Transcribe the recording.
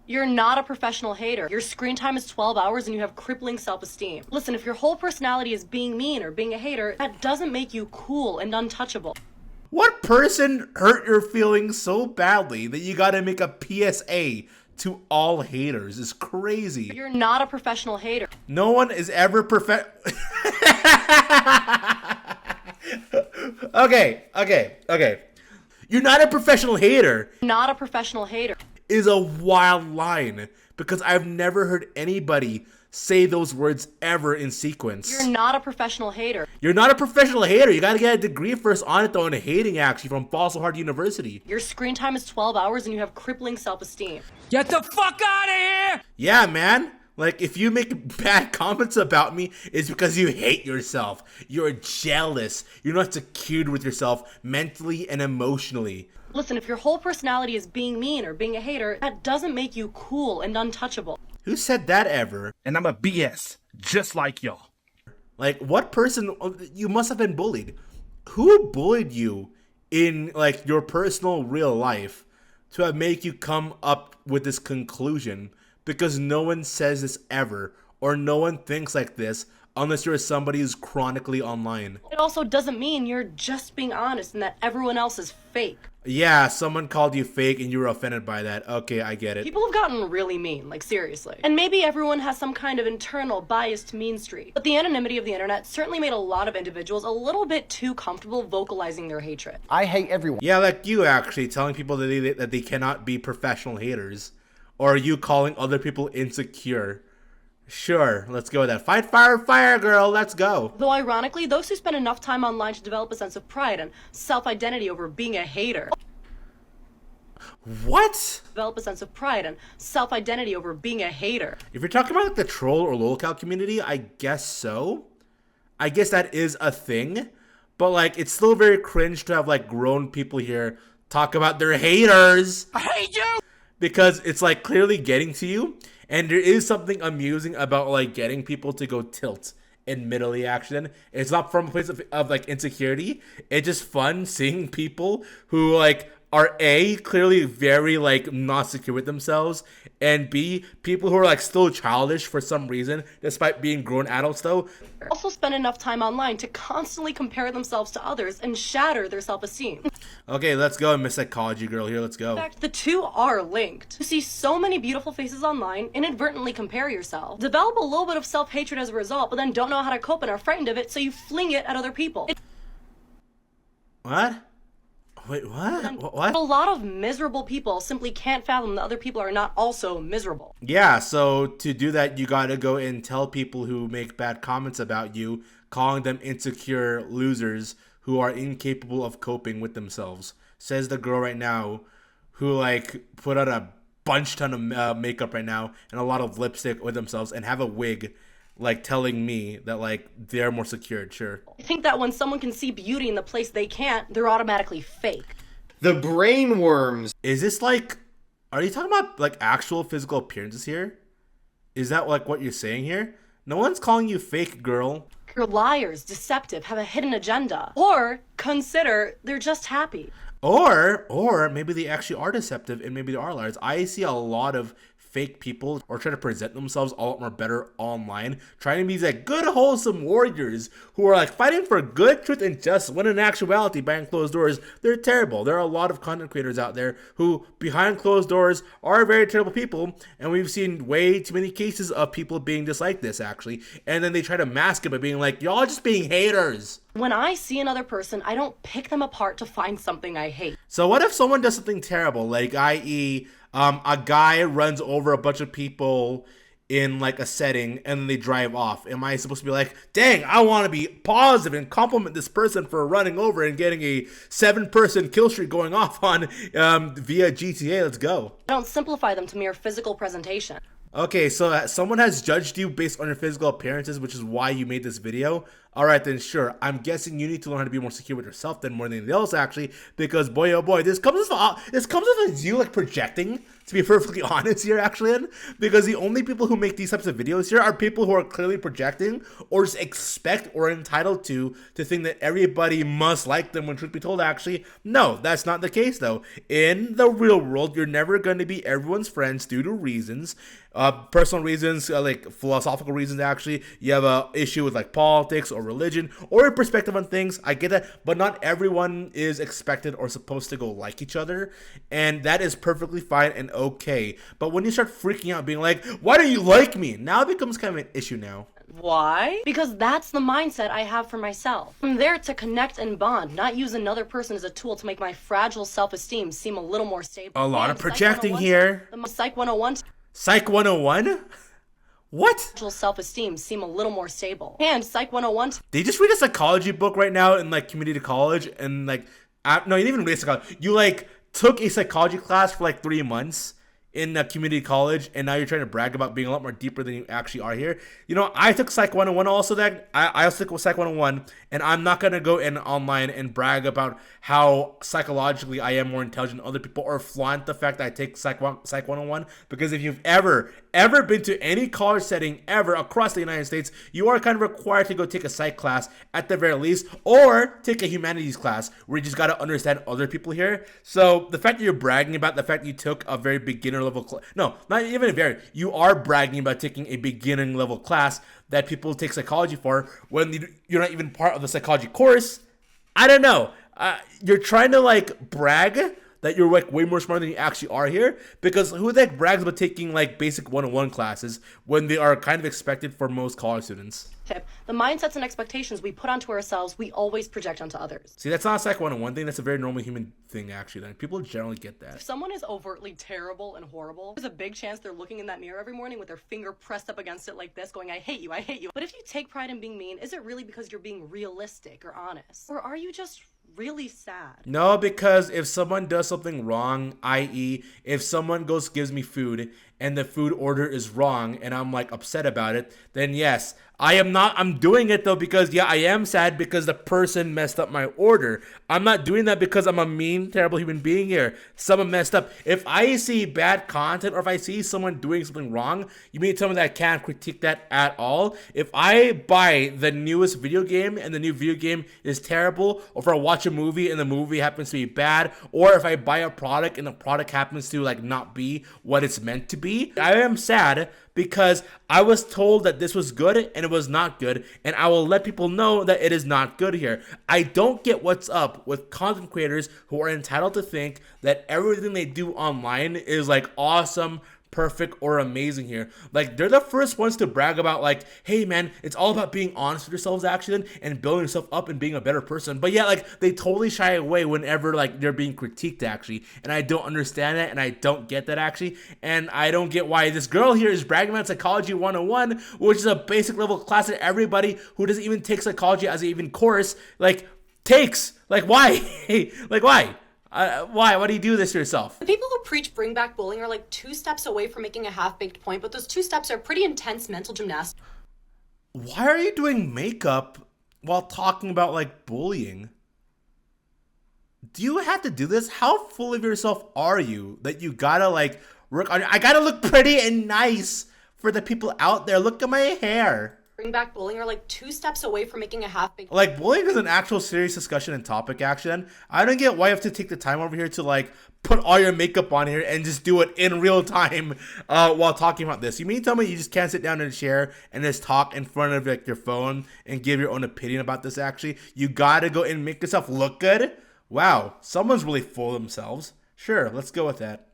You're not a professional hater. Your screen time is 12 hours and you have crippling self-esteem. Listen, if your whole personality is being mean or being a hater, that doesn't make you cool and untouchable. What person hurt your feelings so badly that you gotta make a PSA to all haters? Is crazy. You're not a professional hater. No one is ever Okay. You're not a professional hater. Not a professional hater. Is a wild line because I've never heard anybody say those words ever in sequence. You're not a professional hater. You're not a professional hater. You gotta get a degree first on it though in hating actually from Fossil Heart University. Your screen time is 12 hours and you have crippling self-esteem. Get the fuck out of here! Yeah, man. Like, if you make bad comments about me, it's because you hate yourself. You're jealous. You're not secure with yourself mentally and emotionally. Listen, if your whole personality is being mean or being a hater, that doesn't make you cool and untouchable. Who said that ever? And I'm a BS, just like y'all. Like, what person? You must have been bullied. Who bullied you in, like, your personal real life to make you come up with this conclusion? Because no one says this ever, or no one thinks like this unless you're somebody who's chronically online. It also doesn't mean you're just being honest and that everyone else is fake. Yeah, someone called you fake and you were offended by that. Okay, I get it. People have gotten really mean, like seriously. And maybe everyone has some kind of internal biased mean streak. But the anonymity of the internet certainly made a lot of individuals a little bit too comfortable vocalizing their hatred. I hate everyone. Yeah, like you actually telling people that they cannot be professional haters. Or you calling other people insecure. Sure, let's go with that. Fight fire, fire, girl, let's go. Though ironically, those who spend enough time online to develop a sense of pride and self-identity over being a hater. What? Develop a sense of pride and self-identity over being a hater. If you're talking about like the troll or lolcow community, I guess so. I guess that is a thing. But like, it's still very cringe to have like grown people here talk about their haters. I hate you! Because it's like clearly getting to you, and there is something amusing about like getting people to go tilt in middle action. It's not from a place of like insecurity. It's just fun seeing people who like are A, clearly very like not secure with themselves, and B, people who are like still childish for some reason despite being grown adults though. Also spend enough time online to constantly compare themselves to others and shatter their self-esteem. Okay, let's go, Miss Psychology Girl here, let's go. In fact, the two are linked. You see so many beautiful faces online, inadvertently compare yourself. Develop a little bit of self-hatred as a result, but then don't know how to cope and are frightened of it, so you fling it at other people. What? Wait, what? What? A lot of miserable people simply can't fathom that other people are not also miserable. Yeah, so to do that, you gotta go and tell people who make bad comments about you, calling them insecure losers who are incapable of coping with themselves. Says the girl right now who like put on a bunch ton of makeup right now and a lot of lipstick with themselves and have a wig, like telling me that like they're more secured. Sure. I think that when someone can see beauty in the place they can't, they're automatically fake. The brain worms. Is this like, are you talking about like actual physical appearances here? Is that like what you're saying here? No one's calling you fake, girl. You're liars, deceptive, have a hidden agenda. Or consider they're just happy. Or maybe they actually are deceptive and maybe they are liars. I see a lot of fake people or try to present themselves a lot more better online, trying to be like good wholesome warriors who are like fighting for good truth and justice when in actuality behind closed doors they're terrible. There are a lot of content creators out there who behind closed doors are very terrible people, and we've seen way too many cases of people being just like this actually, and then they try to mask it by being like, y'all just being haters. When I see another person, I don't pick them apart to find something I hate. So what if someone does something terrible, like i.e. A guy runs over a bunch of people in like a setting and then they drive off? Am I supposed to be like, dang, I want to be positive and compliment this person for running over and getting a 7-person kill streak going off on via GTA? Let's go. Don't simplify them to mere physical presentation. Okay, so someone has judged you based on your physical appearances, which is why you made this video. All right, then sure. I'm guessing you need to learn how to be more secure with yourself than more than anything else, actually, because boy, oh boy, this comes as you like projecting. To be perfectly honest here, actually, because the only people who make these types of videos here are people who are clearly projecting or just expect or entitled to think that everybody must like them. When truth be told, actually, no, that's not the case. Though in the real world, you're never going to be everyone's friends due to reasons. Personal reasons, like philosophical reasons. Actually, you have a issue with like politics or religion or a perspective on things. I get that, but not everyone is expected or supposed to go like each other, and that is perfectly fine and okay. But when you start freaking out, being like, "Why don't you like me?" Now it becomes kind of an issue now. Why? Because that's the mindset I have for myself. I'm there to connect and bond, not use another person as a tool to make my fragile self-esteem seem a little more stable. A lot of And projecting 101 here. The Psych 101 Psych 101? What? fragile self-esteem seem a little more stable. And Psych 101 They just read a psychology book right now in like community college, and like, no, you didn't even read psychology. You like took a psychology class for like 3 months in a community college, and now you're trying to brag about being a lot more deeper than you actually are here. You know, I took Psych 101 also. That I also took Psych 101, and I'm not gonna go in online and brag about how psychologically I am more intelligent than other people, or flaunt the fact that I take Psych 101, because if you've ever been to any college setting ever across the United States, you are kind of required to go take a psych class at the very least, or take a humanities class where you just got to understand other people here. So the fact that you're bragging about the fact you took a very beginner level no, not even a very, you are bragging about taking a beginning level class that people take psychology for when you're not even part of the psychology course. I don't know. You're trying to like brag that you're like way more smart than you actually are here, because who the heck brags about taking like basic 101 classes when they are kind of expected for most college students? tip. The mindsets and expectations we put onto ourselves, we always project onto others. See, that's not a Psych 101 thing. That's a very normal human thing, actually. Then people generally get that. If someone is overtly terrible and horrible, there's a big chance they're looking in that mirror every morning with their finger pressed up against it like this, going, I hate you, I hate you. But if you take pride in being mean, is it really because you're being realistic or honest? Or are you just really sad? No, because if someone does something wrong, i.e., if someone gives me food and the food order is wrong and I'm like upset about it, then yes, I'm doing it though because I am sad because the person messed up my order. I'm not doing that because I'm a mean, terrible human being here. Someone messed up. If I see bad content or if I see someone doing something wrong, you mean to tell me that I can't critique that at all? If I buy the newest video game and the new video game is terrible, or if I watch a movie and the movie happens to be bad, or if I buy a product and the product happens to like not be what it's meant to be, I am sad because I was told that this was good and it was not good, and I will let people know that it is not good here. I don't get what's up with content creators who are entitled to think that everything they do online is like awesome, perfect, or amazing here. Like, they're the first ones to brag about like, hey man, it's all about being honest with yourselves actually and building yourself up and being a better person. But yeah, like they totally shy away whenever like they're being critiqued actually, and I don't understand that, and I don't get that actually, and I don't get why this girl here is bragging about Psychology 101, which is a basic level class that everybody who doesn't even take psychology as an even course like takes. Like why? Like why? Why do you do this to yourself? The people who preach bring back bullying are like 2 steps away from making a half-baked point, but those 2 steps are pretty intense mental gymnastics. Why are you doing makeup while talking about like bullying? Do you have to do this? How full of yourself are you that you gotta like work on? I gotta look pretty and nice for the people out there. Look at my hair. Bring back bullying are like 2 steps away from making a half-baked. Like, bullying is an actual serious discussion and topic, actually. I don't get why you have to take the time over here to, like, put all your makeup on here and just do it in real time while talking about this. You mean to tell me you just can't sit down in a chair and just talk in front of, like, your phone and give your own opinion about this, actually? You gotta go and make yourself look good? Wow, someone's really full of themselves. Sure, let's go with that.